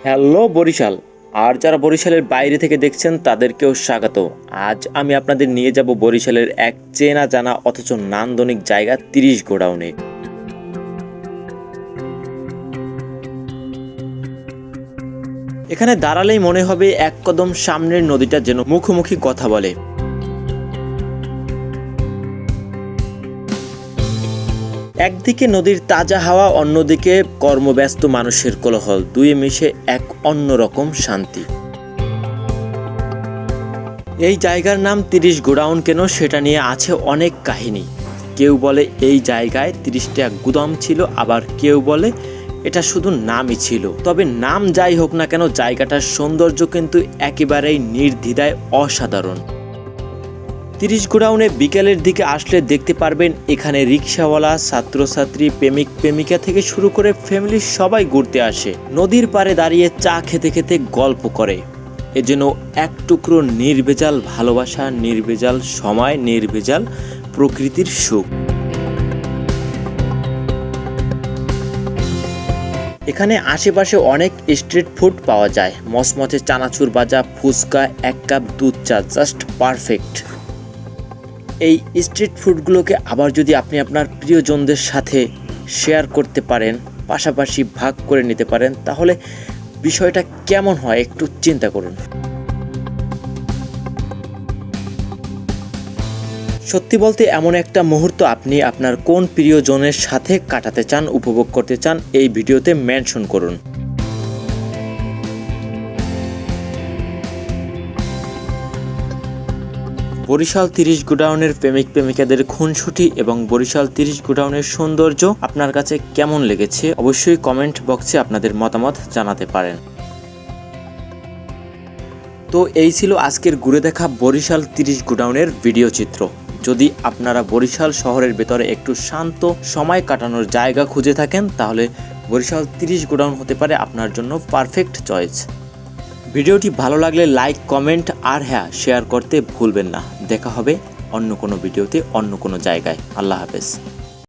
Hello Barishal. আর যারা বরিশালের বাইরে থেকে দেখছেন তাদেরকেও স্বাগত। আজ আমি আপনাদের নিয়ে যাব বরিশালের এক চেনা জানা অথচ নান্দনিক জায়গা ৩০ গোডাউনে। এখানে দাঁড়ালেই মনে হবে এক কদম সামনের নদীটা যেন মুখোমুখি কথা বলে। একদিকে নদীর তাজা হাওয়া, অন্যদিকে কর্মব্যস্ত মানুষের কোলাহল, দুয়ে মিশে এক অন্যরকম শান্তি। এই জায়গার নাম ৩০ গোডাউন কেন, সেটা নিয়ে আছে অনেক কাহিনী। কেউ বলে এই জায়গায় ৩০টা গুদাম ছিল, আবার কেউ বলে এটা শুধু নামই ছিল। তবে নাম যাই হোক না কেন, জায়গাটার সৌন্দর্য কিন্তু একেবারেই নির্দ্বিধায় অসাধারণ। ৩০ গোডাউনে বিকেলের দিকে আসলে দেখতে পারবেন এখানে রিক্সাওয়ালা, ছাত্রছাত্রী, প্রেমিক প্রেমিকা থেকে শুরু করে ফ্যামিলির সবাই ঘুরতে আসে। নদীর পাড়ে দাঁড়িয়ে চা খেতে খেতে গল্প করে। এ যেন এক টুকরো নির্ভেজাল ভালোবাসা, নির্ভেজাল সময়, নির্ভেজাল প্রকৃতির সুখ। এখানে আশেপাশে অনেক স্ট্রিট ফুড পাওয়া যায়। মচমচে চানাচুর ভাজা, ফুচকা, এক কাপ দুধ চা, জাস্ট পারফেক্ট। এই স্ট্রিট ফুডগুলোকে আবার যদি আপনি আপনার প্রিয়জনদের সাথে শেয়ার করতে পারেন, পাশাপাশি ভাগ করে নিতে পারেন, তাহলে বিষয়টা কেমন হয় একটু চিন্তা করুন। সত্যি বলতে এমন একটা মুহূর্ত আপনি আপনার কোন প্রিয়জনের সাথে কাটাতে চান, উপভোগ করতে চান, এই ভিডিওতে মেনশন করুন। বরিশাল ৩০ গোডাউনের প্রেমিক প্রেমিকাদের খুনসুটি এবং বরিশাল ৩০ গোডাউনের সৌন্দর্য আপনার কাছে কেমন লেগেছে অবশ্যই কমেন্ট বক্সে আপনাদের মতামত জানাতে পারেন। তো এই ছিল আজকের ঘুরে দেখা বরিশাল ৩০ গোডাউনের ভিডিও চিত্র। যদি আপনারা বরিশাল শহরের ভেতরে একটু শান্ত সময় কাটানোর জায়গা খুঁজে থাকেন, তাহলে বরিশাল ৩০ গোডাউন হতে পারে আপনার জন্য পারফেক্ট চয়েস। ভিডিওটি ভালো লাগলে লাইক, কমেন্ট আর হ্যাঁ, শেয়ার করতে ভুলবেন না। দেখা হবে অন্য কোনো ভিডিওতে, অন্য কোনো জায়গায়। আল্লাহ হাফেজ।